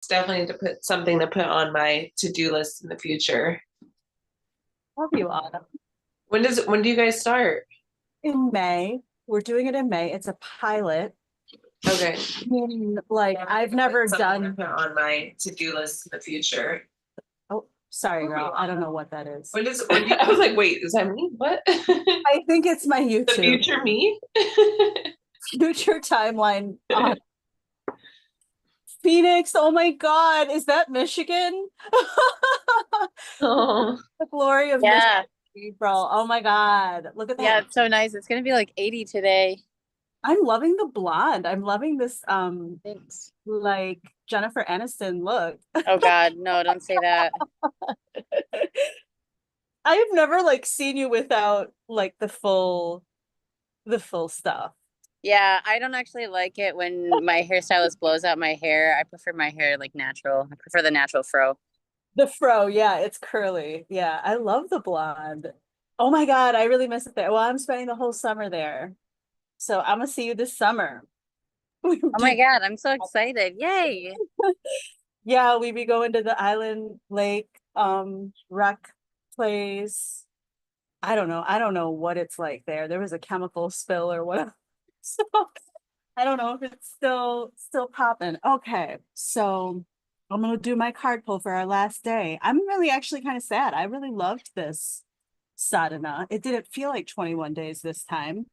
It's definitely to put something to put on my to-do list in the future. Love you, Autumn. When do you guys start? In May. We're doing it in May. It's a pilot, Okay. meaning like I've never Something to done. put on my to-do list in the future. Oh, sorry, girl. I don't know what that is. When do you, I was like, wait, is that me? What? The I think it's my YouTube future me? future timeline. Phoenix. Oh my God. Is that Michigan? Oh, The glory of Yeah. Michigan, bro. Oh my God. Look at Yeah, that. it's so nice. It's gonna be like 80 today. I'm loving the blonde. I'm loving this Thanks. like Jennifer Aniston look. Oh God, no, don't say that. I have never like seen you without like the full stuff. Yeah, I don't actually like it when my hairstylist blows out my hair. I prefer my hair like natural. I prefer the natural fro. The fro, yeah, it's curly. Yeah, I love the blonde. Oh my God, I really miss it there. Well, I'm spending the whole summer there. So I'm gonna see you this summer. Oh my God, I'm so excited. Yay. Yeah, we be going to the island lake rec place. I don't know what it's like there. There was a chemical spill or whatever. So I don't know if it's still popping. Okay, so I'm gonna do my card pull for our last day. I'm really actually kind of sad. I really loved this sadhana. It didn't feel like 21 days this time.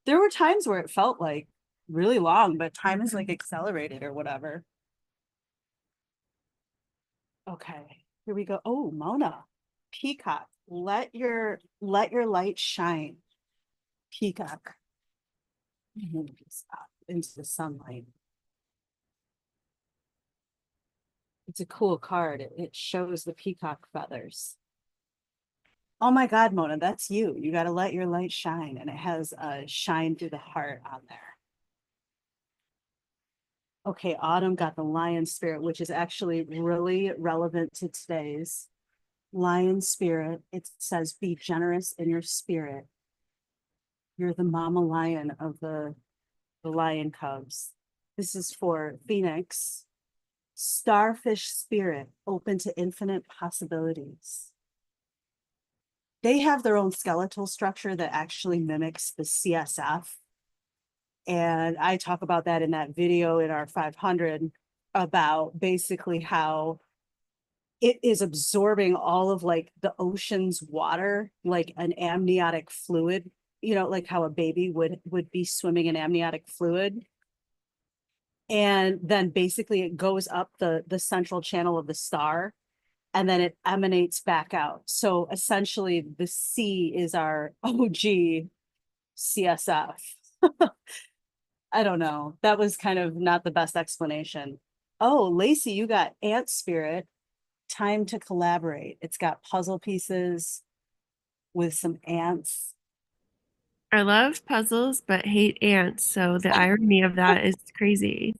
There were times where it felt like really long, but time is like accelerated or whatever. Okay, here we go. Oh, Mona, peacock. Let your light shine. Peacock. Up into the sunlight. It's a cool card. It shows the peacock feathers. Oh my God, Mona, that's you. You got to let your light shine. And it has a shine through the heart on there. Okay, Autumn got the lion spirit, which is actually really relevant to today's lion spirit. It says, be generous in your spirit. You're the mama lion of the lion cubs. This is for Phoenix. Starfish spirit, open to infinite possibilities. They have their own skeletal structure that actually mimics the CSF. And I talk about that in that video in our 500 about basically how it is absorbing all of like the ocean's water, like an amniotic fluid, like how a baby would be swimming in amniotic fluid. And then basically it goes up the central channel of the star and then it emanates back out. So essentially the C is our OG CSF. I don't know. That was kind of not the best explanation. Oh, Lacey, you got ant spirit. Time to collaborate. It's got puzzle pieces with some ants. I love puzzles but hate ants, so the irony of that is crazy.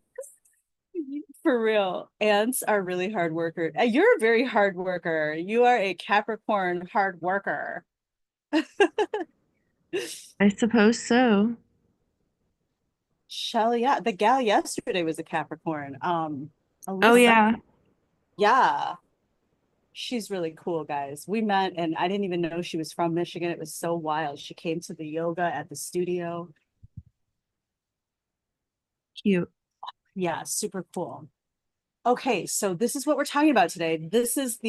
For real. Ants are really hard workers. You're a very hard worker. You are a Capricorn hard worker. I suppose so. Shelly, yeah, the gal yesterday was a Capricorn. Oh Alyssa, yeah, yeah, she's really cool, guys. We met and I didn't even know she was from Michigan. It was so wild. She came to the yoga at the studio. cute. Yeah, super cool. Okay, so this is what we're talking about today. This is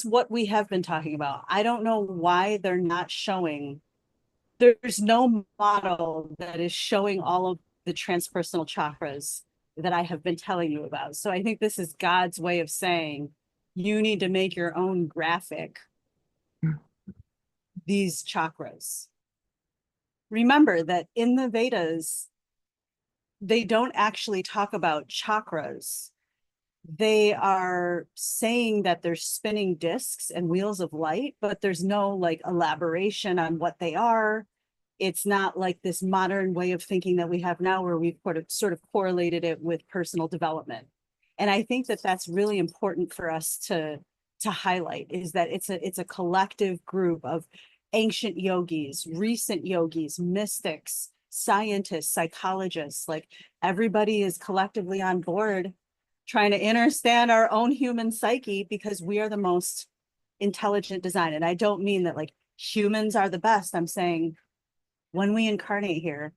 what we have been talking about. I don't know why they're not showing. There's no model that is showing all of the transpersonal chakras that I have been telling you about. So I think this is God's way of saying you need to make your own graphic, these chakras. Remember that in the Vedas, they don't actually talk about chakras. They are saying that they're spinning discs and wheels of light, but there's no like elaboration on what they are. It's not like this modern way of thinking that we have now where we've sort of correlated it with personal development. And I think that that's really important for us to highlight is that it's a collective group of ancient yogis, recent yogis, mystics, scientists, psychologists, like everybody is collectively on board trying to understand our own human psyche, because we are the most intelligent design. And I don't mean that like humans are the best. I'm saying when we incarnate here,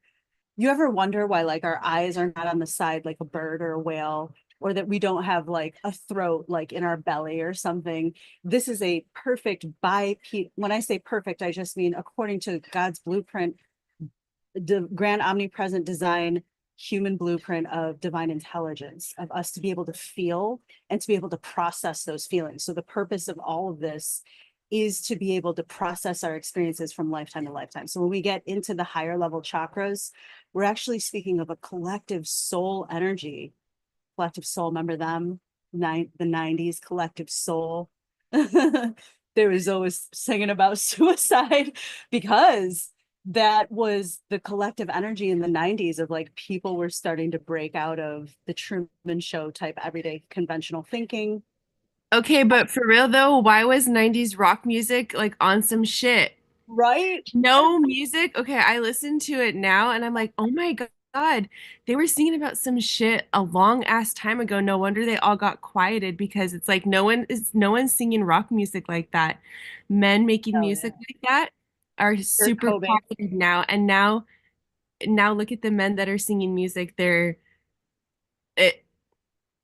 you ever wonder why like our eyes are not on the side like a bird or a whale, or that we don't have like a throat like in our belly or something? This is a perfect when I say perfect, I just mean according to God's blueprint, the grand omnipresent design, human blueprint of divine intelligence, of us to be able to feel and to be able to process those feelings. So the purpose of all of this is to be able to process our experiences from lifetime to lifetime. So when we get into the higher level chakras, we're actually speaking of a collective soul energy. Collective soul, remember them? The 90s, collective soul. There was always singing about suicide, because that was the collective energy in the 90s of like people were starting to break out of the Truman Show type everyday conventional thinking. Okay, but for real though, why was 90s rock music like on some shit? Right? No music. Okay, I listen to it now and I'm like, oh my God, they were singing about some shit a long ass time ago. No wonder they all got quieted, because it's like no one's singing rock music like that. Men making Hell music yeah. like that are Kurt super Cobain. popular now. And now look at the men that are singing music. It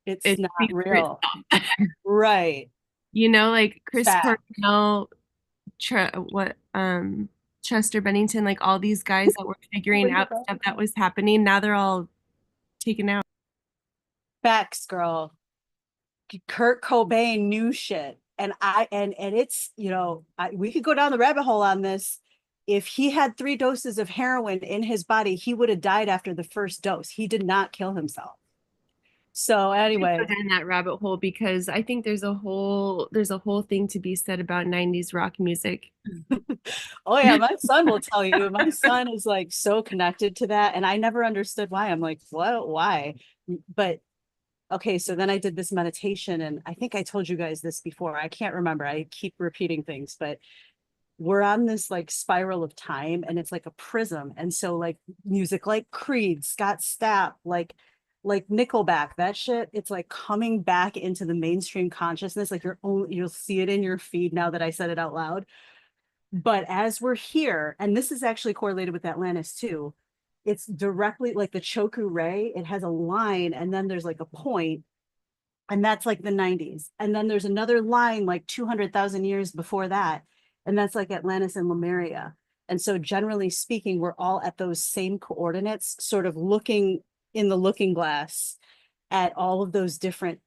It's it not speaks for real. itself. Right. Like Chris Fact. Cornell, Chester Bennington, like all these guys that were figuring out stuff that was happening. Now they're all taken out. Facts, girl. Kurt Cobain knew shit. And it's, we could go down the rabbit hole on this. If he had 3 doses of heroin in his body, he would have died after the first dose. He did not kill himself. So Go anyway, down that rabbit hole, because I think there's a whole thing to be said about 90s rock music. oh yeah, my son will tell you. My son is like so connected to that, and I never understood why. I'm like, what? Why? But okay, so then I did this meditation, and I think I told you guys this before. I can't remember. I keep repeating things, but we're on this like spiral of time, and it's like a prism. And so like music like Creed, Scott Stapp, like Nickelback, that shit, it's like coming back into the mainstream consciousness. Like you'll see it in your feed now that I said it out loud. But as we're here, and this is actually correlated with Atlantis too, it's directly like the Choku Ray, it has a line and then there's like a point, and that's like the 90s. And then there's another line like 200,000 years before that, and that's like Atlantis and Lemuria. And so generally speaking, we're all at those same coordinates, sort of looking in the looking glass at all of those different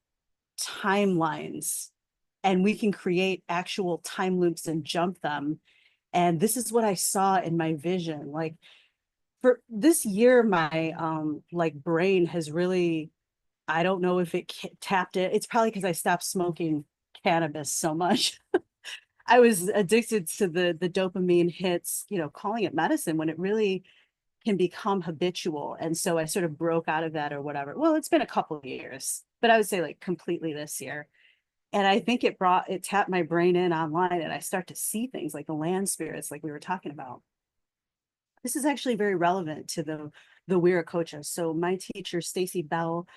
timelines, and we can create actual time loops and jump them. And this is what I saw in my vision. Like for this year, my like brain has really, I don't know if it tapped it. It's probably because I stopped smoking cannabis so much. I was addicted to the dopamine hits, calling it medicine when it really can become habitual. And so I sort of broke out of that or whatever. Well, it's been a couple of years, but I would say like completely this year. And I think it tapped my brain in online, and I start to see things like the land spirits, like we were talking about. This is actually very relevant to the Wirracocha. So my teacher, Stacy Bell,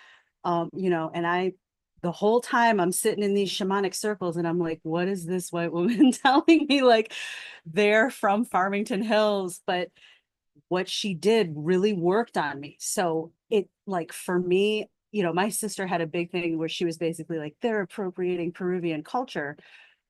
and the whole time I'm sitting in these shamanic circles, and I'm like, what is this white woman telling me? Like, they're from Farmington Hills, but what she did really worked on me. So it, like, for me, my sister had a big thing where she was basically like, they're appropriating Peruvian culture.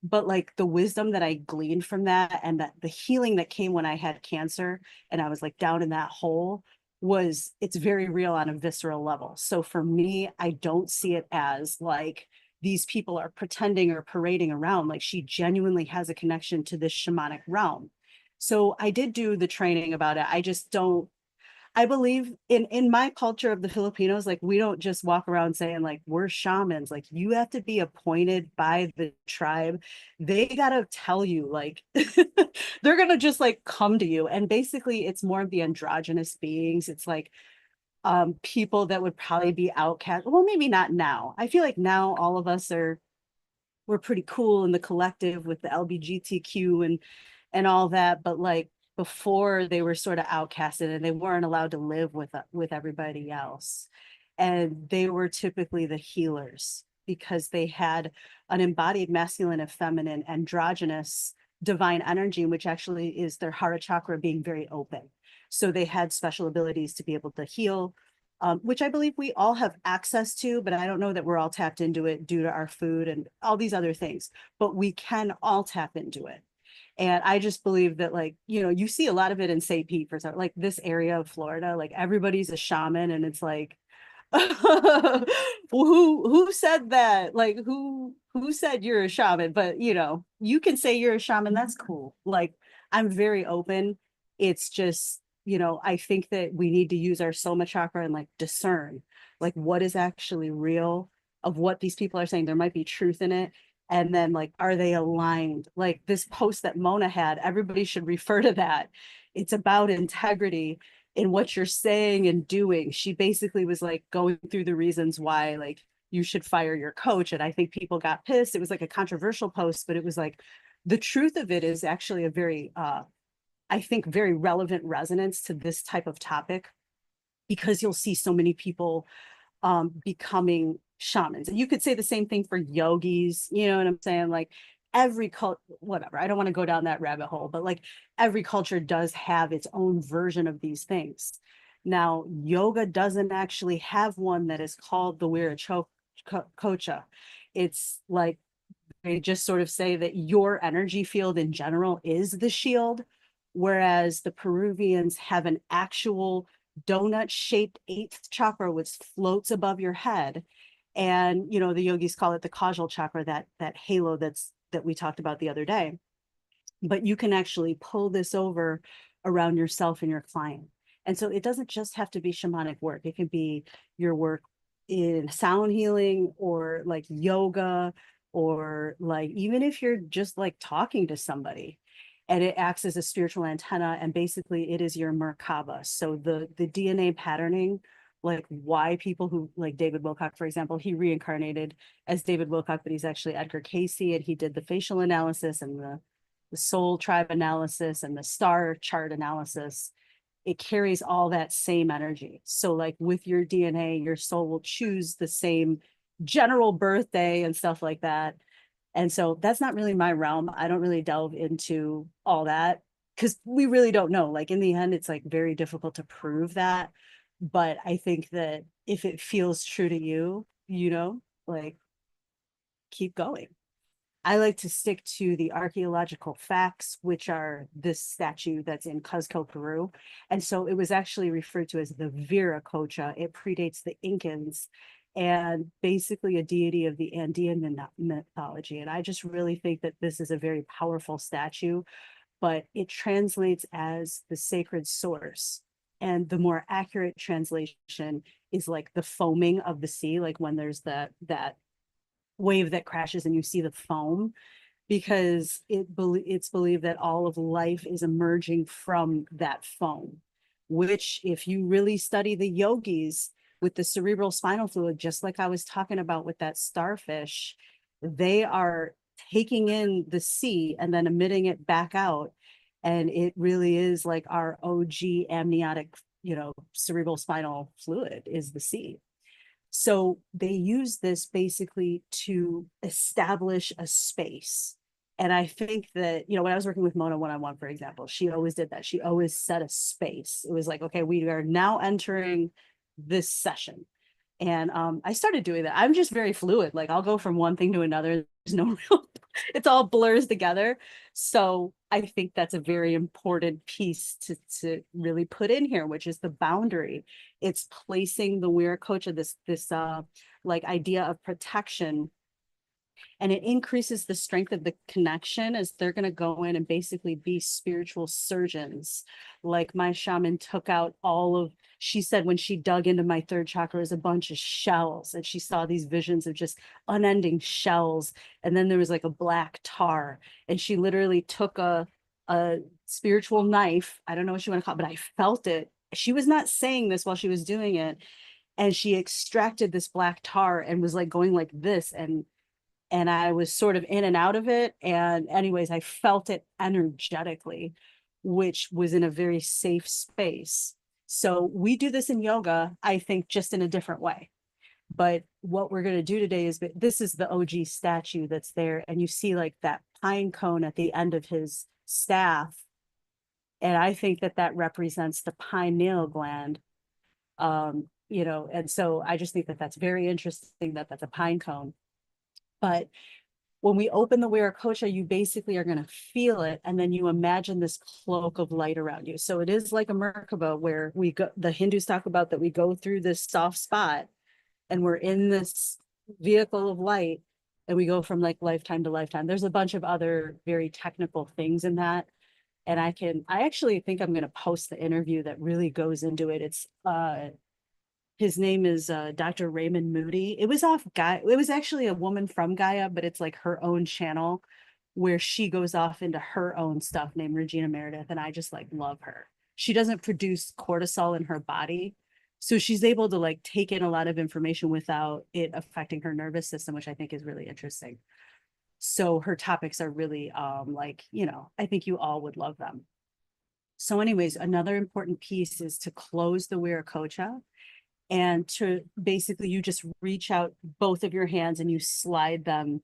But like the wisdom that I gleaned from that, and that the healing that came when I had cancer and I was like down in that hole, it's very real on a visceral level. So for me, I don't see it as like these people are pretending or parading around. Like, she genuinely has a connection to this shamanic realm. So I did do the training about it. I just don't, I believe in my culture of the Filipinos, like, we don't just walk around saying like we're shamans. Like, you have to be appointed by the tribe. They gotta tell you, like, they're gonna just like come to you. And basically it's more of the androgynous beings. It's like people that would probably be outcast. Well, maybe not now. I feel like now all of us we're pretty cool in the collective with the LGBTQ and all that, but like before, they were sort of outcasted and they weren't allowed to live with everybody else. And they were typically the healers because they had an embodied masculine and feminine androgynous divine energy, which actually is their Hara chakra being very open. So they had special abilities to be able to heal, which I believe we all have access to, but I don't know that we're all tapped into it due to our food and all these other things, but we can all tap into it. And I just believe that, like, you know, you see a lot of it in St. Pete, for example, like this area of Florida, like everybody's a shaman, and it's like, who said that? Like, who said you're a shaman? But you know, you can say you're a shaman. That's cool. Like, I'm very open. It's just, you know, I think that we need to use our soma chakra and like discern, like, what is actually real of what these people are saying. There might be truth in it. And then, like, are they aligned? Like this post that Mona had, everybody should refer to that. It's about integrity in what you're saying and doing. She basically was like going through the reasons why, like, you should fire your coach. And I think people got pissed. It was like a controversial post, but it was like, the truth of it is actually a very, I think, very relevant resonance to this type of topic, because you'll see so many people becoming shamans. And you could say the same thing for yogis, you know what I'm saying? Like every cult, whatever, I don't want to go down that rabbit hole, but like every culture does have its own version of these things. Now, yoga doesn't actually have one that is called the Wirracocha. It's like, they just sort of say that your energy field in general is the shield, whereas the Peruvians have an actual donut shaped eighth chakra which floats above your head. And you know, the yogis call it the causal chakra, that halo that we talked about the other day. But you can actually pull this over around yourself and your client. And so it doesn't just have to be shamanic work. It can be your work in sound healing or like yoga, or like even if you're just like talking to somebody, and it acts as a spiritual antenna, and basically it is your Merkaba. So the DNA patterning, like why people who, like David Wilcock, for example, he reincarnated as David Wilcock, but he's actually Edgar Casey, and he did the facial analysis and the soul tribe analysis and the star chart analysis. It carries all that same energy. So like with your DNA, your soul will choose the same general birthday and stuff like that. And so that's not really my realm. I don't really delve into all that because we really don't know. Like in the end, it's like very difficult to prove that. But I think that if it feels true to you, you know, like, keep going. I like to stick to the archaeological facts, which are this statue that's in Cuzco, Peru. And so it was actually referred to as the Wirracocha. It predates the Incans, and basically a deity of the Andean mythology. And I just really think that this is a very powerful statue, but it translates as the sacred source. And the more accurate translation is like the foaming of the sea, like when there's that wave that crashes and you see the foam, because it's believed that all of life is emerging from that foam, which if you really study the yogis with the cerebral spinal fluid, just like I was talking about with that starfish, they are taking in the sea and then emitting it back out. And it really is like our OG amniotic, you know, cerebral spinal fluid is the sea. So they use this basically to establish a space. And I think that, you know, when I was working with Mona one-on-one, for example, she always did that. She always set a space. It was like, okay, we are now entering this session. And I started doing that. I'm just very fluid. Like I'll go from one thing to another. There's no real, it's all blurs together. So I think that's a very important piece to really put in here, which is the boundary. It's placing the Wirracocha, this like idea of protection, and it increases the strength of the connection as they're going to go in and basically be spiritual surgeons. Like my shaman took out all of, she said when she dug into my third chakra is a bunch of shells, and she saw these visions of just unending shells, and then there was like a black tar, and she literally took a spiritual knife, I don't know what you want to call it, but I felt it. She was not saying this while she was doing it, and she extracted this black tar and was like going like this, and I was sort of in and out of it. And anyways, I felt it energetically, which was in a very safe space. So we do this in yoga, I think, just in a different way. But what we're going to do today is, this is the OG statue that's there. And you see like that pine cone at the end of his staff. And I think that that represents the pineal gland. You know, and so I just think that that's very interesting that that's a pine cone. But when we open the Wirracocha, you basically are going to feel it. And then you imagine this cloak of light around you. So it is like a Merkaba where we go, the Hindus talk about that we go through this soft spot and we're in this vehicle of light and we go from like lifetime to lifetime. There's a bunch of other very technical things in that. And I actually think I'm going to post the interview that really goes into it. It's, his name is Dr. Raymond Moody. It was off Gaia. It was actually a woman from Gaia, but it's like her own channel where she goes off into her own stuff named Regina Meredith. And I just like love her. She doesn't produce cortisol in her body. So she's able to like take in a lot of information without it affecting her nervous system, which I think is really interesting. So her topics are really like, you know, I think you all would love them. So anyways, another important piece is to close the Wirracocha. And to basically, you just reach out both of your hands and you slide them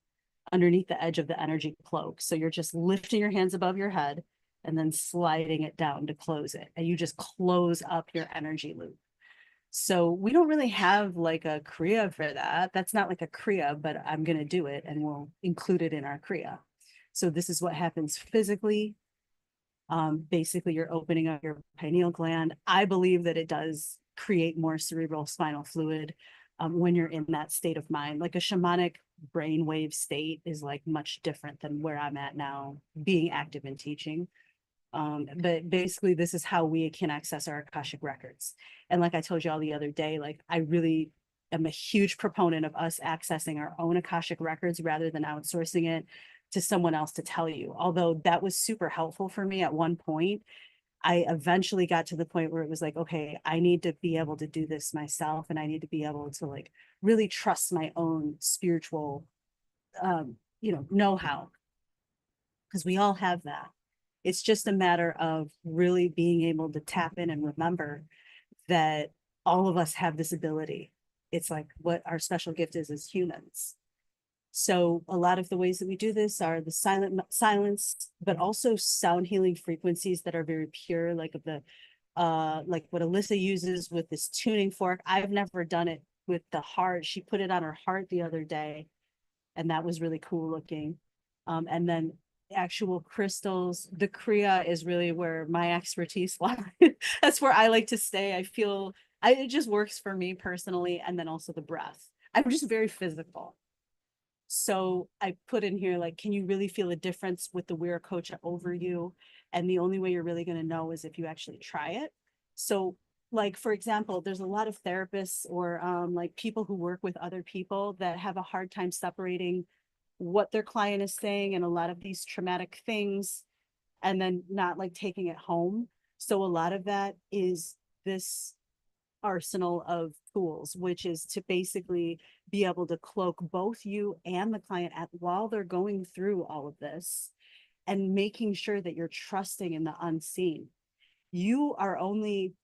underneath the edge of the energy cloak. So you're just lifting your hands above your head and then sliding it down to close it. And you just close up your energy loop. So we don't really have like a kriya for that. That's not like a kriya, but I'm going to do it and we'll include it in our kriya. So this is what happens physically. Basically, you're opening up your pineal gland. I believe that it does create more cerebral spinal fluid when you're in that state of mind. Like a shamanic brainwave state is like much different than where I'm at now, being active in teaching. But basically, this is how we can access our Akashic records. And like I told you all the other day, like I really am a huge proponent of us accessing our own Akashic records rather than outsourcing it to someone else to tell you. Although that was super helpful for me at one point, I eventually got to the point where it was like, okay, I need to be able to do this myself and I need to be able to like really trust my own spiritual, you know-how, because we all have that. It's just a matter of really being able to tap in and remember that all of us have this ability. It's like what our special gift is as humans. So a lot of the ways that we do this are the silence, but also sound healing frequencies that are very pure, like of the like what Alyssa uses with this tuning fork. I've never done it with the heart. She put it on her heart the other day, and that was really cool looking. And then actual crystals. The kriya is really where my expertise lies. That's where I like to stay. I feel it just works for me personally, and then also the breath. I'm just very physical. So I put in here, like, can you really feel a difference with the Wirracocha over you? And the only way you're really going to know is if you actually try it. So like, for example, there's a lot of therapists or like people who work with other people that have a hard time separating what their client is saying and a lot of these traumatic things and then not like taking it home. So a lot of that is this arsenal of tools, which is to basically be able to cloak both you and the client while they're going through all of this and making sure that you're trusting in the unseen. You are only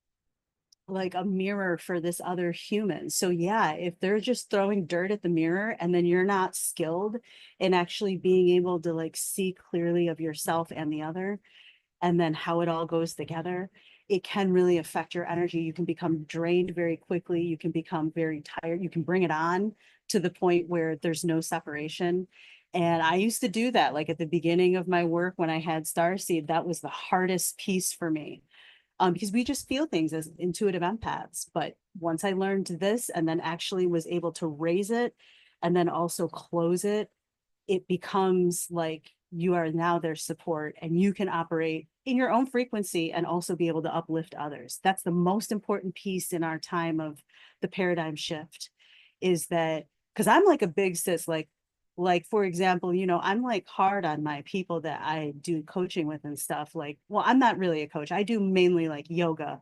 like a mirror for this other human. So yeah, if they're just throwing dirt at the mirror and then you're not skilled in actually being able to like see clearly of yourself and the other, and then how it all goes together, it can really affect your energy. You can become drained very quickly. You can become very tired. You can bring it on to the point where there's no separation. And I used to do that, like at the beginning of my work when I had Starseed, that was the hardest piece for me. Because we just feel things as intuitive empaths. But once I learned this and then actually was able to raise it and then also close it, it becomes like you are now their support and you can operate in your own frequency and also be able to uplift others. That's the most important piece in our time of the paradigm shift, is that because I'm like a big sis, like for example, you know, I'm like hard on my people that I do coaching with and stuff. Like, well, I'm not really a coach. I do mainly like yoga.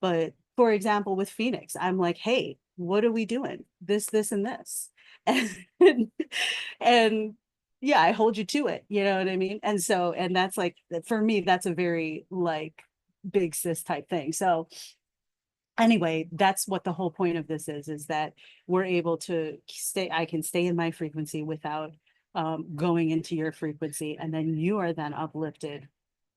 But for example, with Phoenix, I'm like, hey, what are we doing? This, and this. And yeah, I hold you to it. You know what I mean? And so, and that's like, for me, that's a very like big sis type thing. So anyway, that's what the whole point of this is that we're able to stay, I can stay in my frequency without going into your frequency, and then you are then uplifted,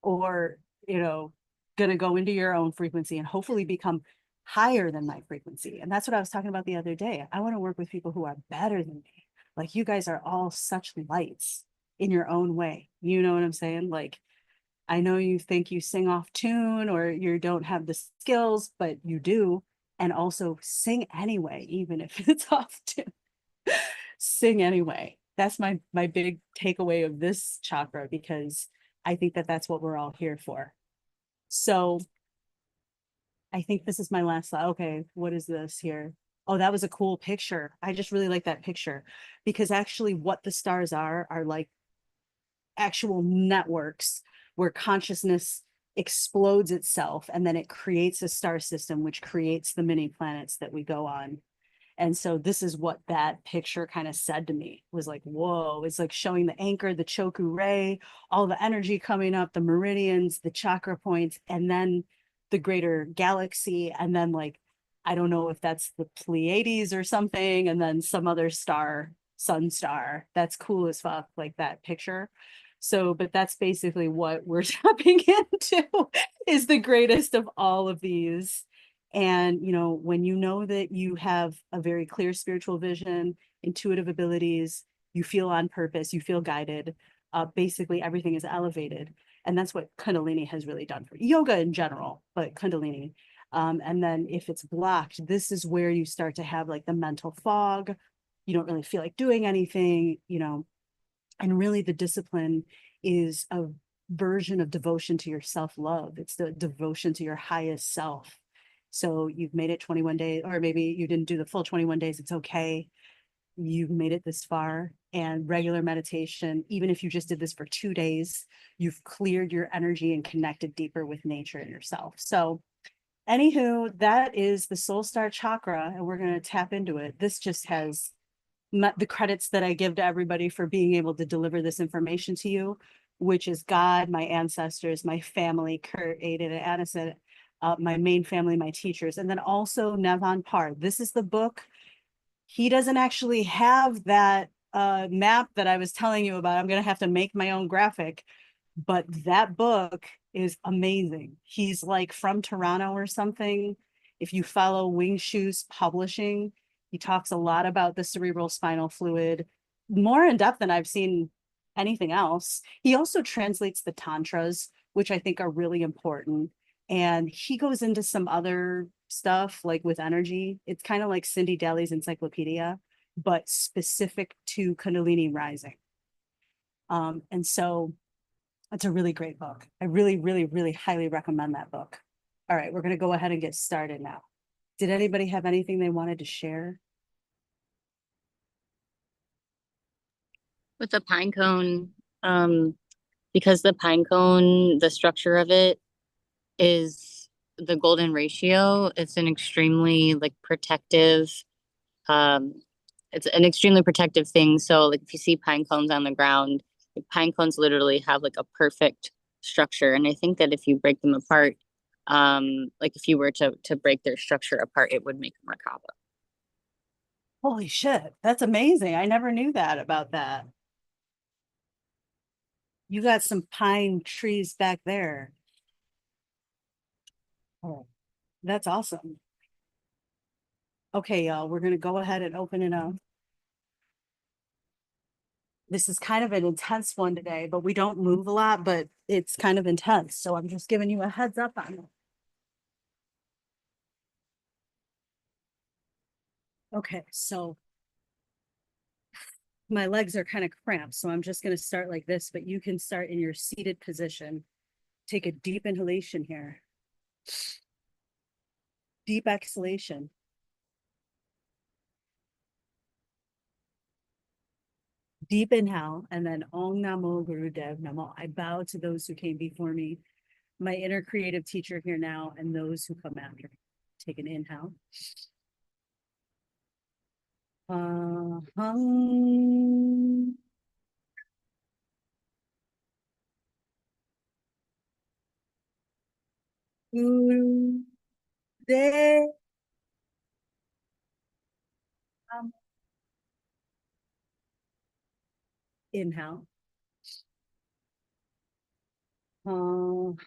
or, you know, gonna go into your own frequency and hopefully become higher than my frequency. And that's what I was talking about the other day. I want to work with people who are better than me. Like, you guys are all such lights in your own way. You know what I'm saying? Like, I know you think you sing off tune or you don't have the skills, but you do. And also sing anyway, even if it's off tune. Sing anyway. That's my big takeaway of this chakra, because I think that that's what we're all here for. So I think this is my last slide. Okay, what is this here? Oh, that was a cool picture. I just really like that picture, because actually what the stars are like actual networks where consciousness explodes itself, and then it creates a star system, which creates the mini planets that we go on. And so this is what that picture kind of said to me, was like, whoa, it's like showing the anchor, the Choku ray, all the energy coming up, the meridians, the chakra points, and then the greater galaxy. And then, like, I don't know if that's the Pleiades or something, and then some other star, sun star. That's cool as fuck, like that picture. So, but that's basically what we're tapping into, is the greatest of all of these. And, you know, when you know that you have a very clear spiritual vision, intuitive abilities, you feel on purpose, you feel guided, basically everything is elevated. And that's what Kundalini has really done for yoga in general, but Kundalini. And then if it's blocked, this is where you start to have like the mental fog. You don't really feel like doing anything, you know, and really the discipline is a version of devotion to your self-love. It's the devotion to your highest self. So you've made it 21 days, or maybe you didn't do the full 21 days. It's okay. You've made it this far. And regular meditation, even if you just did this for 2 days, you've cleared your energy and connected deeper with nature and yourself. So anywho, that is the Soul Star Chakra, and we're going to tap into it. This just has the credits that I give to everybody for being able to deliver this information to you, which is God, my ancestors, my family, Kurt, Aiden, and Addison, my main family, my teachers, and then also Nevon Parr. This is the book. He doesn't actually have that map that I was telling you about. I'm going to have to make my own graphic, but that book is amazing. He's like from Toronto or something. If you follow Wing Shoes Publishing, he talks a lot about the cerebral spinal fluid, more in depth than I've seen anything else. He also translates the tantras, which I think are really important. And he goes into some other stuff like with energy. It's kind of like Cindy Daly's encyclopedia, but specific to Kundalini rising. And so it's a really great book. I really, really, really highly recommend that book. All right, we're going to go ahead and get started now. Did anybody have anything they wanted to share? With the pine cone, because the pine cone, the structure of it is the golden ratio. It's an extremely like protective, um, it's an extremely protective thing. So like if you see pine cones on the ground, like, pine cones literally have like a perfect structure. And I think that if you break them apart, like if you were to break their structure apart, it would make a Merkaba. Holy shit, that's amazing. I never knew that about that. You got some pine trees back there. Oh, that's awesome. Okay, y'all, we're going to go ahead and open it up. This is kind of an intense one today, but we don't move a lot, but it's kind of intense. So I'm just giving you a heads up on it. Okay, so my legs are kind of cramped, so I'm just going to start like this, but you can start in your seated position. Take a deep inhalation here. Deep exhalation. Deep inhale, and then Om Namo Guru Dev Namo. I bow to those who came before me, my inner creative teacher here now, and those who come after me. Take an inhale. Hum. Guru De. Inhale. Hung.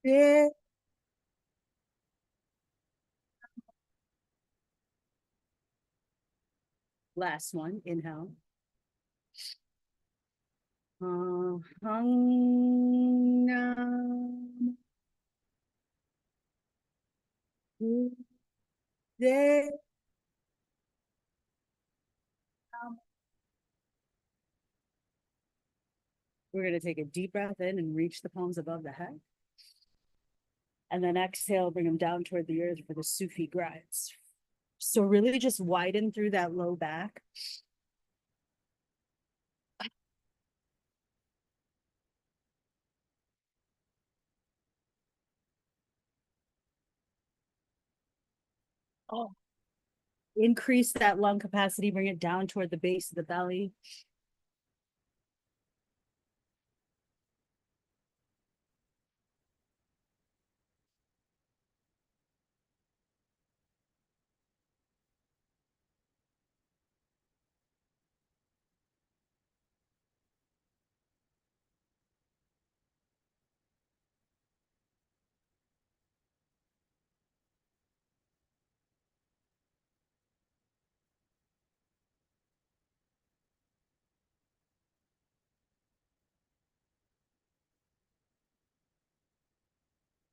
De. Last one, inhale. Hung. Nam. De. We're going to take a deep breath in and reach the palms above the head. And then exhale, bring them down toward the earth for the Sufi grides. So really just widen through that low back. Oh. Increase that lung capacity, bring it down toward the base of the belly.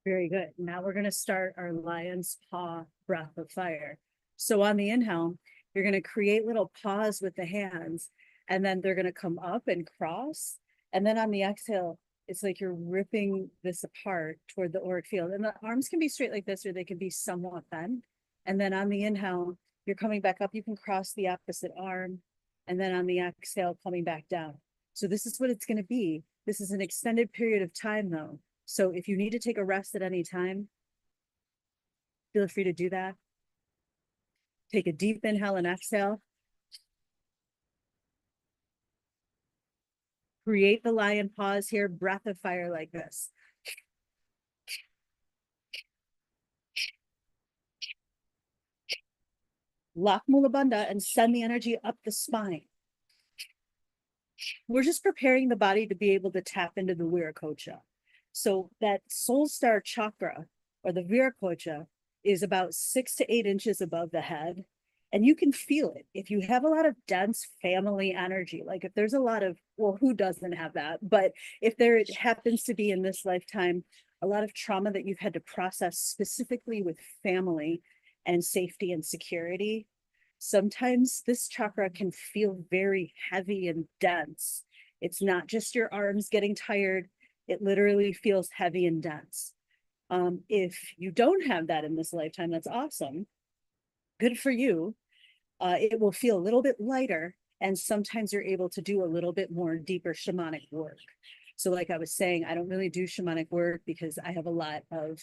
Very good. Now we're going to start our lion's paw breath of fire. So on the inhale, you're going to create little paws with the hands, and then they're going to come up and cross. And then on the exhale, it's like you're ripping this apart toward the auric field. And the arms can be straight like this, or they can be somewhat bent. And then on the inhale, you're coming back up. You can cross the opposite arm. And then on the exhale, coming back down. So this is what it's going to be. This is an extended period of time, though. So if you need to take a rest at any time, feel free to do that. Take a deep inhale and exhale. Create the lion pause here, breath of fire like this. Lock Mula Bandha and send the energy up the spine. We're just preparing the body to be able to tap into the Wirracocha. So that Soul Star Chakra, or the Wirracocha, is about 6 to 8 inches above the head. And you can feel it. If you have a lot of dense family energy, like if there's a lot of, well, who doesn't have that? But if there happens to be in this lifetime, a lot of trauma that you've had to process specifically with family and safety and security, sometimes this chakra can feel very heavy and dense. It's not just your arms getting tired. It literally feels heavy and dense. If you don't have that in this lifetime, that's awesome. Good for you. It will feel a little bit lighter, and sometimes you're able to do a little bit more deeper shamanic work. So like I was saying, I don't really do shamanic work because I have a lot of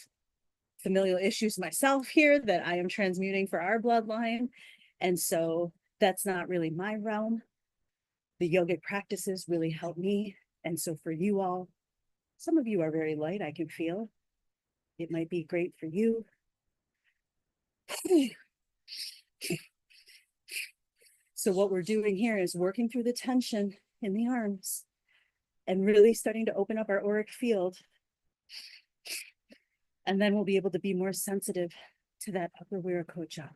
familial issues myself here that I am transmuting for our bloodline. And so that's not really my realm. The yogic practices really help me. And so for you all, some of you are very light, I can feel. It might be great for you. So what we're doing here is working through the tension in the arms and really starting to open up our auric field. And then we'll be able to be more sensitive to that upper Wirracocha.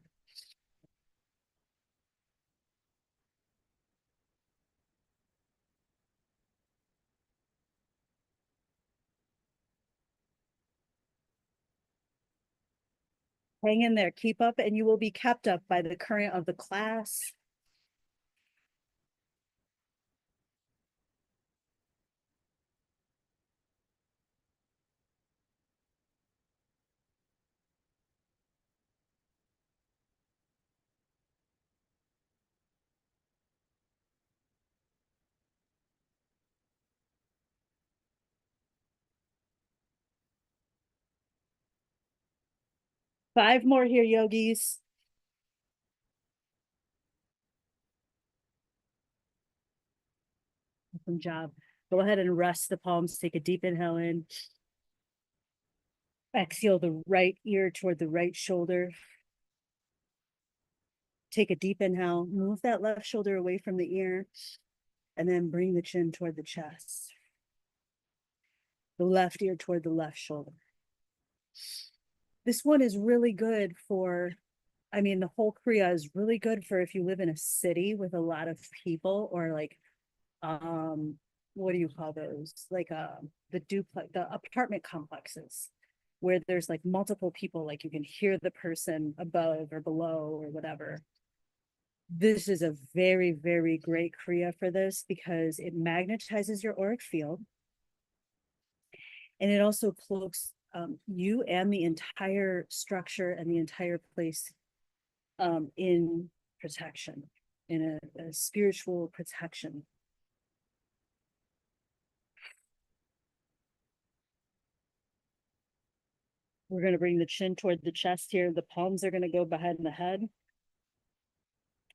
Hang in there, keep up, and you will be kept up by the current of the class. Five more here, yogis. Awesome job. Go ahead and rest the palms. Take a deep inhale in. Exhale the right ear toward the right shoulder. Take a deep inhale. Move that left shoulder away from the ear. And then bring the chin toward the chest. The left ear toward the left shoulder. This one is really good for, I mean, the whole kriya is really good for if you live in a city with a lot of people, or like, what do you call those? Like the duplex, the apartment complexes where there's like multiple people, like you can hear the person above or below or whatever. This is a very, very great kriya for this because it magnetizes your auric field. And it also cloaks you and the entire structure and the entire place in protection, in a spiritual protection. We're going to bring the chin toward the chest here. The palms are going to go behind the head.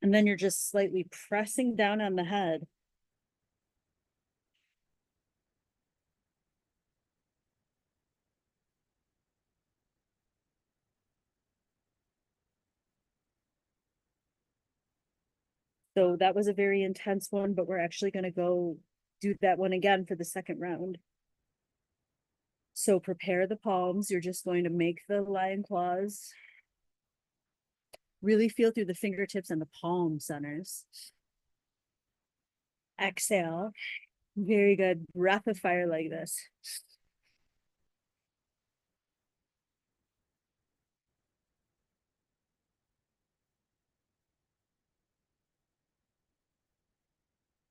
And then you're just slightly pressing down on the head. So that was a very intense one, but we're actually going to go do that one again for the second round. So prepare the palms. You're just going to make the lion claws. Really feel through the fingertips and the palm centers. Exhale. Very good. Breath of fire like this.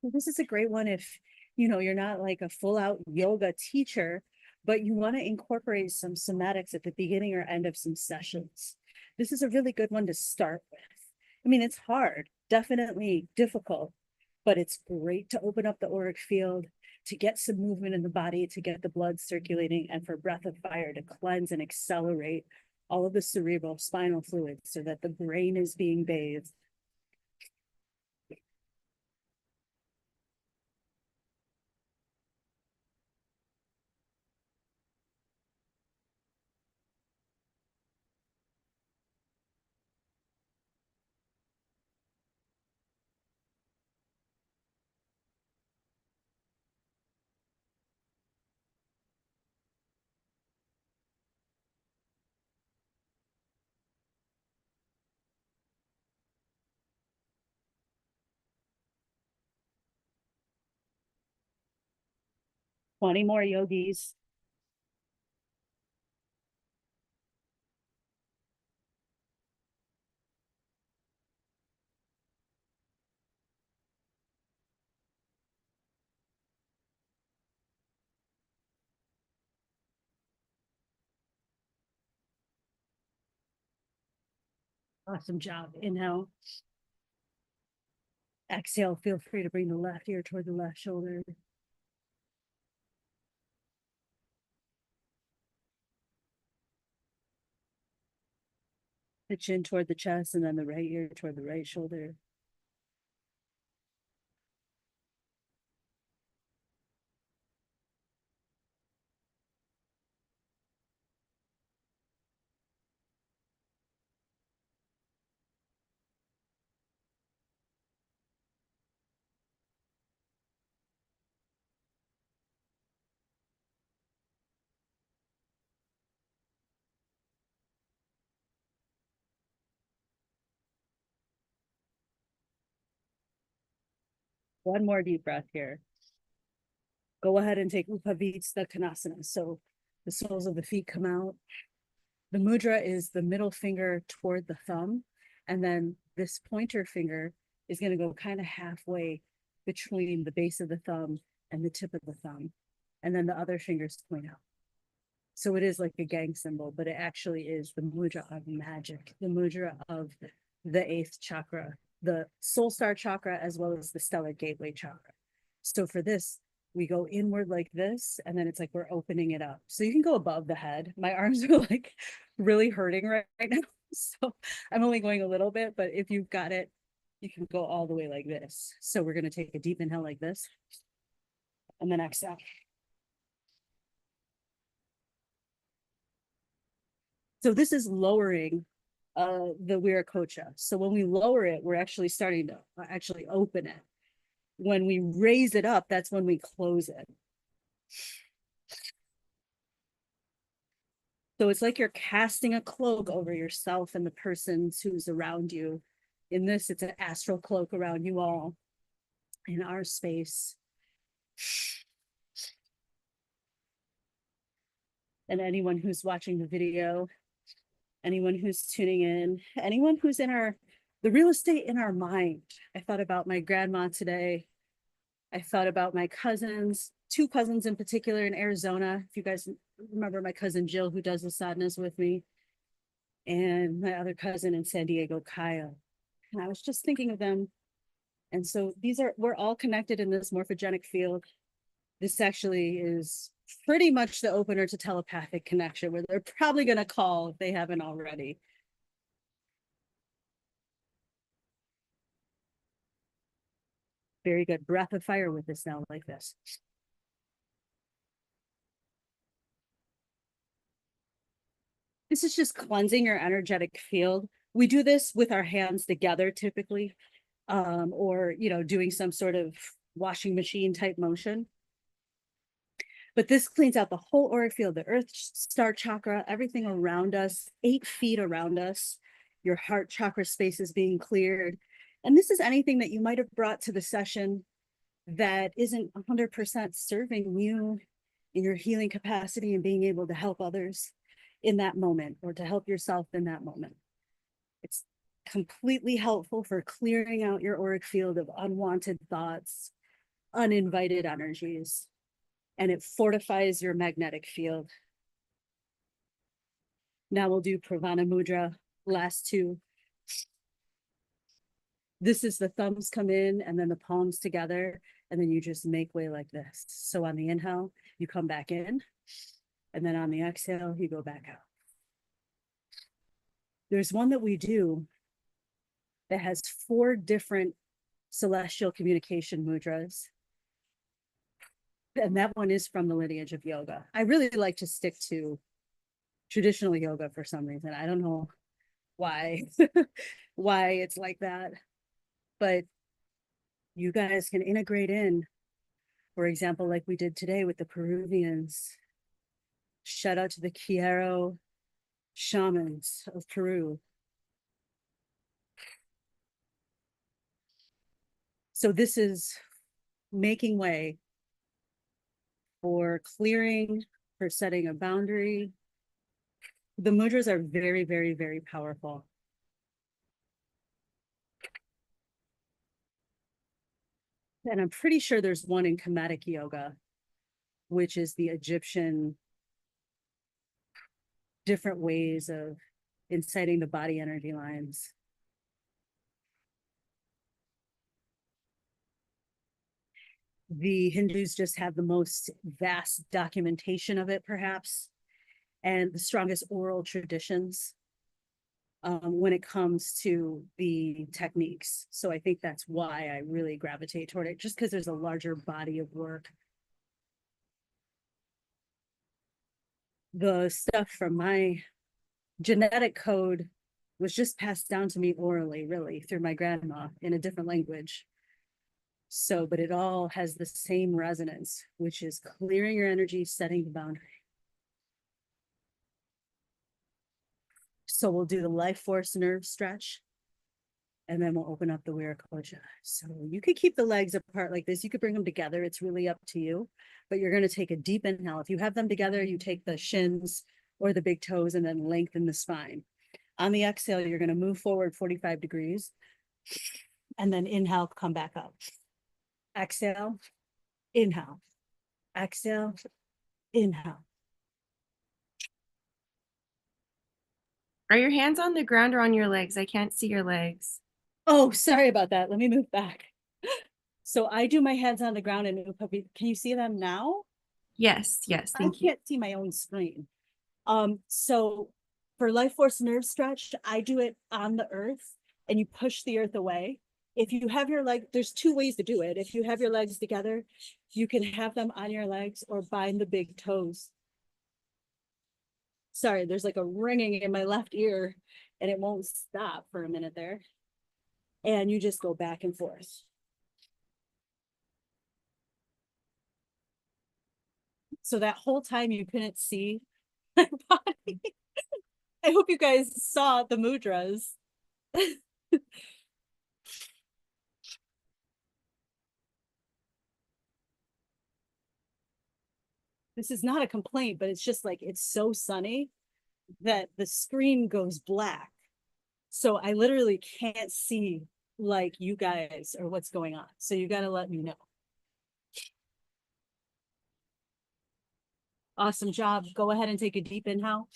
This is a great one if, you know, you're not like a full out yoga teacher, but you want to incorporate some somatics at the beginning or end of some sessions. This is a really good one to start with. I mean, it's hard, definitely difficult, but it's great to open up the auric field, to get some movement in the body, to get the blood circulating, and for breath of fire to cleanse and accelerate all of the cerebral spinal fluids so that the brain is being bathed. Twenty more yogis. Awesome job. Inhale. Exhale. Feel free to bring the left ear toward the left shoulder. The chin toward the chest, and then the right ear toward the right shoulder. One more deep breath here. Go ahead and take Upavitsa Konasana. So the soles of the feet come out. The mudra is the middle finger toward the thumb. And then this pointer finger is going to go kind of halfway between the base of the thumb and the tip of the thumb. And then the other fingers point out. So it is like a gang symbol, but it actually is the mudra of magic, the mudra of the eighth chakra, the Soul Star Chakra, as well as the Stellar Gateway Chakra. So for this, we go inward like this, and then it's like we're opening it up. So you can go above the head. My arms are like really hurting right now. So I'm only going a little bit, but if you've got it, you can go all the way like this. So we're going to take a deep inhale like this. and then exhale. So this is lowering the Wirracocha. So when we lower it, we're actually starting to actually open it. When we raise it up, that's when we close it. So it's like you're casting a cloak over yourself and the persons who's around you. In this, it's an astral cloak around you all in our space. And anyone who's watching the video, anyone who's tuning in, anyone who's in the real estate in our mind. I thought about my grandma today. I thought about my cousins, 2 cousins in particular in Arizona. If you guys remember my cousin Jill, who does the sadhanas with me, and my other cousin in San Diego, Kyle. And I was just thinking of them. And so we're all connected in this morphogenic field. This actually is pretty much the opener to telepathic connection, where they're probably going to call if they haven't already. Very good. Breath of fire with this now, like this. This is just cleansing your energetic field. We do this with our hands together typically, or, doing some sort of washing machine type motion. But this cleans out the whole auric field, the Earth Star Chakra, everything around us, 8 feet around us. Your heart chakra space is being cleared. And this is anything that you might have brought to the session that isn't 100% serving you in your healing capacity and being able to help others in that moment, or to help yourself in that moment. It's completely helpful for clearing out your auric field of unwanted thoughts, uninvited energies, and it fortifies your magnetic field. Now we'll do Pravana Mudra, last 2. This is the thumbs come in and then the palms together, and then you just make way like this. So on the inhale, you come back in, and then on the exhale, you go back out. There's one that we do that has 4 different celestial communication mudras. And that one is from the lineage of yoga. I really like to stick to traditional yoga for some reason. I don't know why, why it's like that. But you guys can integrate in, for example, like we did today with the Peruvians. Shout out to the Quiero shamans of Peru. So this is making way for clearing, for setting a boundary. The mudras are very, very, very powerful. And I'm pretty sure there's one in Kemetic yoga, which is the Egyptian different ways of inciting the body energy lines. The Hindus just have the most vast documentation of it, perhaps, and the strongest oral traditions when it comes to the techniques. So I think that's why I really gravitate toward it, just because there's a larger body of work. The stuff from my genetic code was just passed down to me orally, really, through my grandma in a different language. So, but it all has the same resonance, which is clearing your energy, setting the boundary. So we'll do the life force nerve stretch, and then we'll open up the Wirracocha. So you could keep the legs apart like this. You could bring them together. It's really up to you, but you're going to take a deep inhale. If you have them together, you take the shins or the big toes and then lengthen the spine. On the exhale, you're going to move forward 45 degrees and then inhale, come back up. Exhale, inhale, exhale, inhale. Are your hands on the ground or on your legs? I can't see your legs. Oh, sorry about that. Let me move back. So I do my hands on the ground and can you see them now? Yes, yes, thank you. I can't see my own screen. So for life force nerve stretch, I do it on the earth and you push the earth away If you have your leg, there's two ways to do it. If you have your legs together, you can have them on your legs or bind the big toes. Sorry, there's like a ringing in my left ear and it won't stop for a minute there. And you just go back and forth. So that whole time you couldn't see my body. I hope you guys saw the mudras. This is not a complaint, but it's just like, it's so sunny that the screen goes black. So I literally can't see like you guys or what's going on. So you got to let me know. Awesome job. Go ahead and take a deep inhale.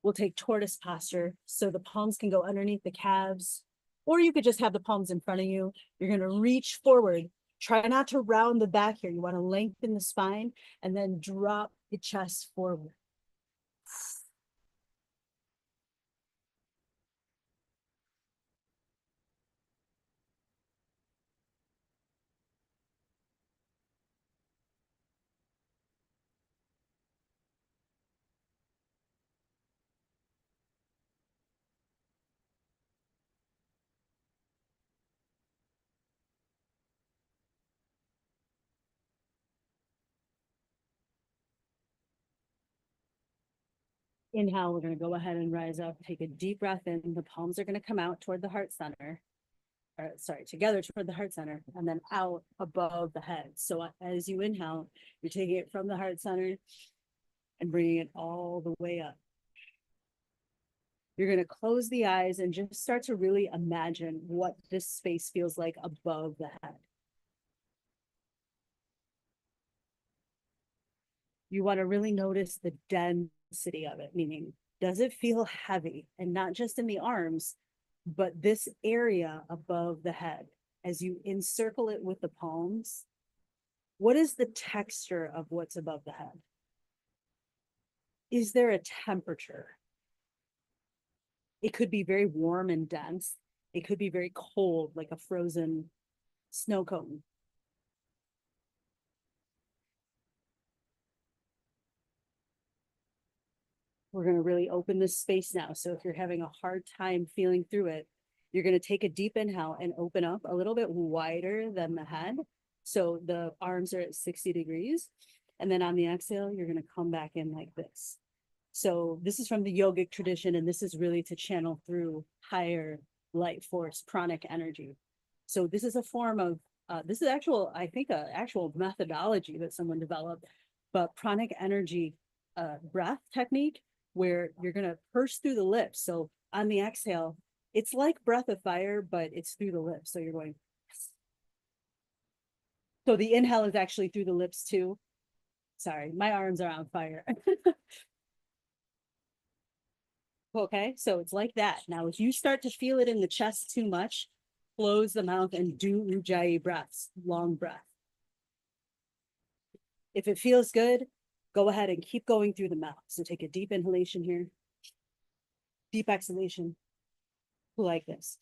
We'll take tortoise posture. So the palms can go underneath the calves, or you could just have the palms in front of you. You're going to reach forward. Try not to round the back here. You want to lengthen the spine and then drop the chest forward. Inhale, we're going to go ahead and rise up. Take a deep breath in. The palms are going to come out toward the heart center. Or, sorry, together toward the heart center, and then out above the head. So as you inhale, you're taking it from the heart center and bringing it all the way up. You're going to close the eyes and just start to really imagine what this space feels like above the head. You want to really notice the density of it, meaning, does it feel heavy? And not just in the arms, but this area above the head. As you encircle it with the palms, what is the texture of what's above the head? Is there a temperature? It could be very warm and dense. It could be very cold, like a frozen snow cone. We're going to really open this space now. So if you're having a hard time feeling through it, you're going to take a deep inhale and open up a little bit wider than the head. So the arms are at 60 degrees. And then on the exhale, you're going to come back in like this. So this is from the yogic tradition, and this is really to channel through higher light force, pranic energy. So this is a form of, this is actual, I think, a actual methodology that someone developed, but pranic energy breath technique, where you're going to purse through the lips. So on the exhale, it's like breath of fire, but it's through the lips. So you're going. So the inhale is actually through the lips too. Sorry, my arms are on fire. Okay, so it's like that. Now, if you start to feel it in the chest too much, close the mouth and do ujjayi breaths, long breath. If it feels good, go ahead and keep going through the mouth. So take a deep inhalation here, deep exhalation, like this.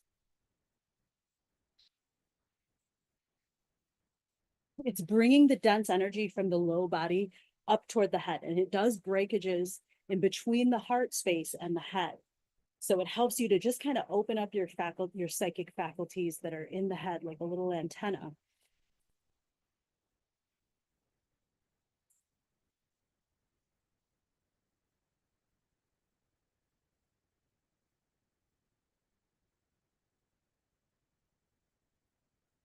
It's bringing the dense energy from the low body up toward the head, and it does breakages in between the heart space and the head. So it helps you to just kind of open up your psychic faculties that are in the head, like a little antenna.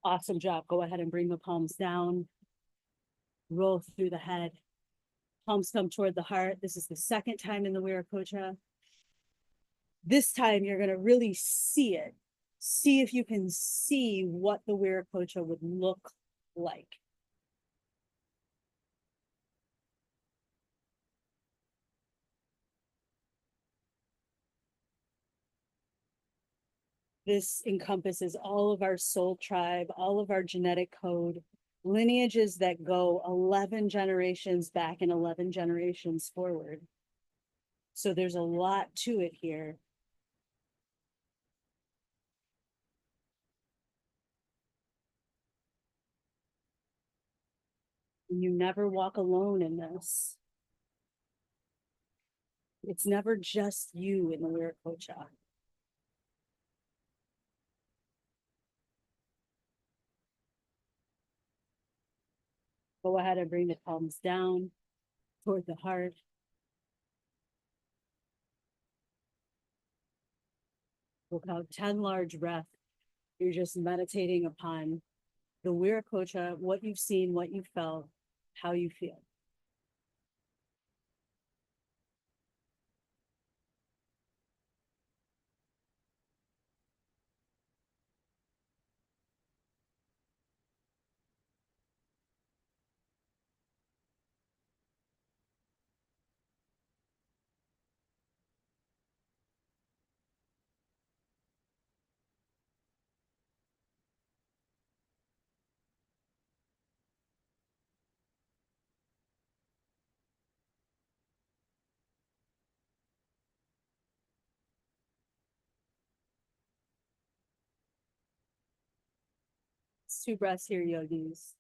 Awesome job. Go ahead and bring the palms down. Roll through the head. Palms come toward the heart. This is the second time in the Wirracocha. This time you're going to really see it. See if you can see what the Wirracocha would look like. This encompasses all of our soul tribe, all of our genetic code, lineages that go 11 generations back and 11 generations forward. So there's a lot to it here. You never walk alone in this. It's never just you in the Wirracocha. Go ahead and bring the palms down toward the heart. We'll count 10 large breaths. You're just meditating upon the Wirracocha, what you've seen, what you felt, how you feel. It's 2 breaths here, yogis.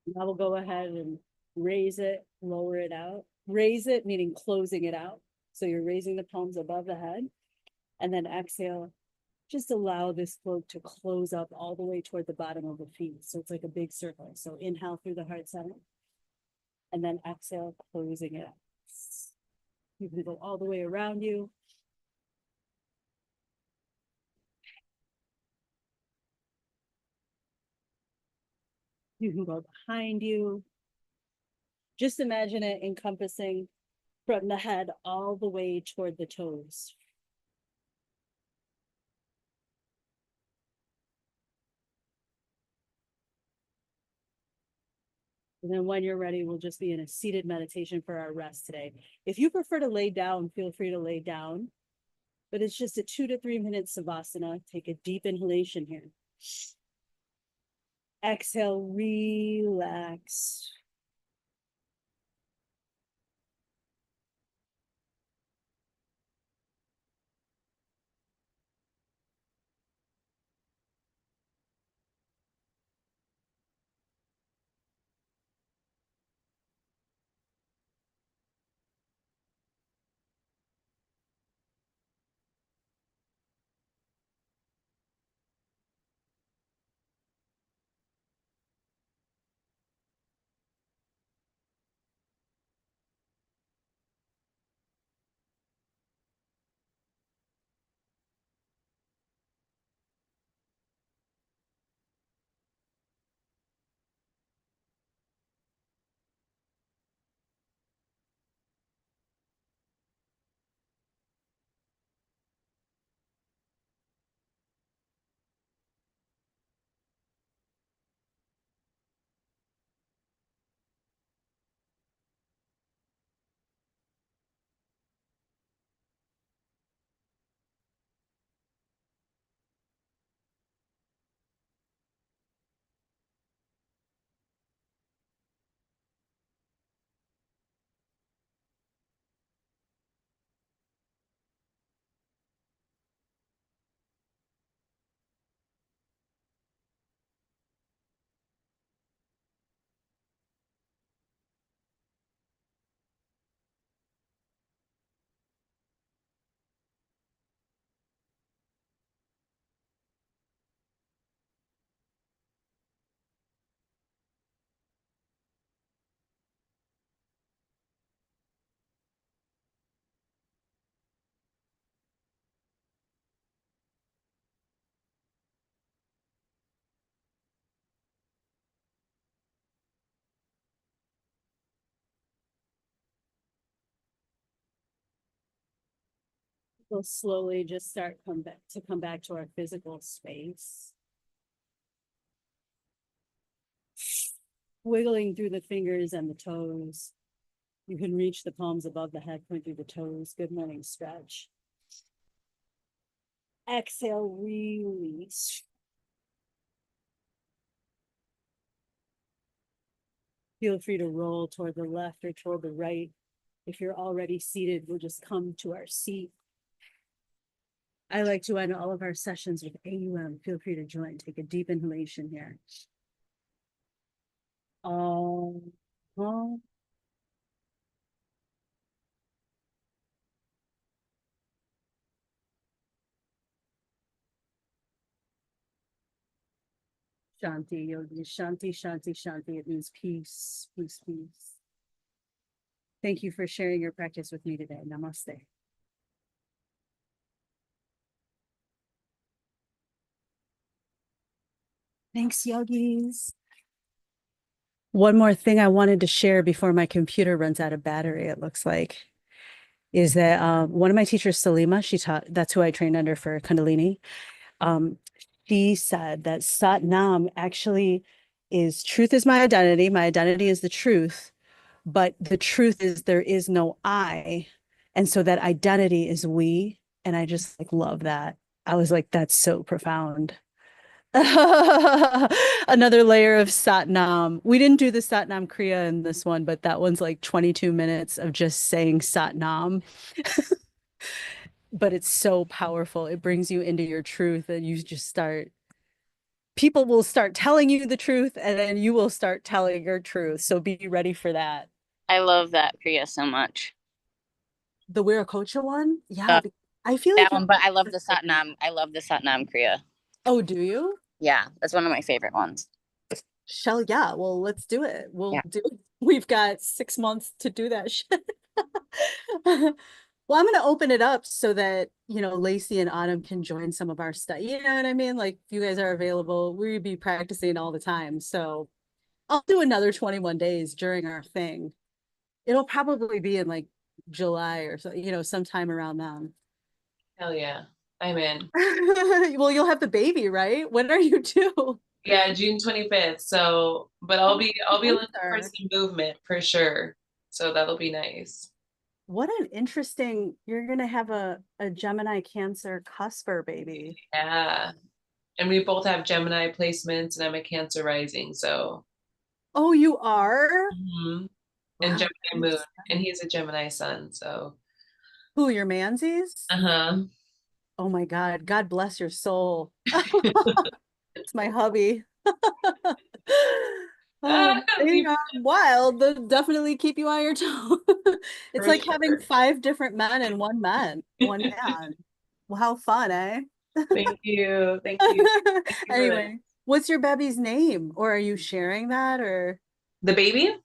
Now we'll go ahead and raise it, lower it out. Raise it, meaning closing it out. So you're raising the palms above the head. And then exhale. Just allow this float to close up all the way toward the bottom of the feet. So it's like a big circle. So inhale through the heart center. And then exhale, closing it up. You can go all the way around you. You can go behind you. Just imagine it encompassing from the head all the way toward the toes. And then when you're ready, we'll just be in a seated meditation for our rest today. If you prefer to lay down, feel free to lay down. But it's just a 2 to 3 minute savasana. Take a deep inhalation here. Exhale, relax. We'll slowly just start come back to our physical space. Wiggling through the fingers and the toes. You can reach the palms above the head, point through the toes. Good morning stretch. Exhale, release. Feel free to roll toward the left or toward the right. If you're already seated, we'll just come to our seat. I like to end all of our sessions with AUM. Feel free to join. Take a deep inhalation here. Om. Shanti, yogi, shanti, shanti, shanti. It means peace, peace, peace. Thank you for sharing your practice with me today. Namaste. Thanks, yogis. One more thing I wanted to share before my computer runs out of battery, it looks like, is that one of my teachers, Salima, she taught, that's who I trained under for Kundalini. She said that Sat Nam actually is truth is my identity. My identity is the truth, but the truth is there is no I. And so that identity is we. And I just like love that. I was like, that's so profound. Another layer of Sat Nam. We didn't do the Sat Nam Kriya in this one, but that one's like 22 minutes of just saying Sat Nam. But it's so powerful. It brings you into your truth and you just start, people will start telling you the truth and then you will start telling your truth. So be ready for that. I love that kriya so much. The Wirracocha one? Yeah. I feel That like one, but I love the Satnam. I love the Satnam kriya. Oh, do you? Yeah, that's one of my favorite ones. Shell, yeah. Well, let's do it. We'll Yeah. do it. We've got 6 months to do that shit. Well, I'm going to open it up so that, you know, Lacey and Autumn can join some of our stuff. You know what I mean? Like, if you guys are available, we'd be practicing all the time. So I'll do another 21 days during our thing. It'll probably be in like July or so, you know, sometime around then. Hell yeah. I'm in. Well, you'll have the baby, right? When are you due? Yeah, June 25th. So, but I'll be looking for Sure. some movement for sure. So that'll be nice. What an interesting, you're gonna have a Gemini Cancer cusper baby. Yeah. And we both have Gemini placements and I'm a Cancer rising. So, Oh, you are? and Wow, Gemini moon. thanks. And he's a Gemini sun. So, Who, your mansies? uh-huh. Oh my God, God bless your soul. It's my hubby. They are wild. They'll definitely keep you on your toes. It's For like having sure. 5 different men and one man. Well, how fun, eh? Thank you. Thank you. Thank you for that. Anyway, what's your baby's name? Or are you sharing that? Or The baby?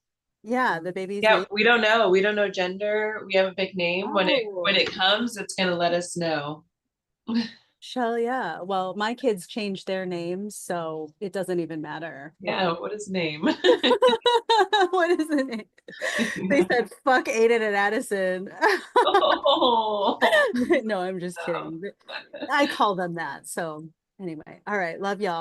yeah, the baby's Yeah, name. we don't know. We don't know gender. We haven't picked name. When Oh, it comes, it's gonna let us know. Shell, yeah. Well, my kids changed their names, so it doesn't even matter. Yeah, what is name? What is the name? They said fuck Aiden and Addison. Oh. No, I'm just kidding. I call them that. So anyway, all right. Love y'all.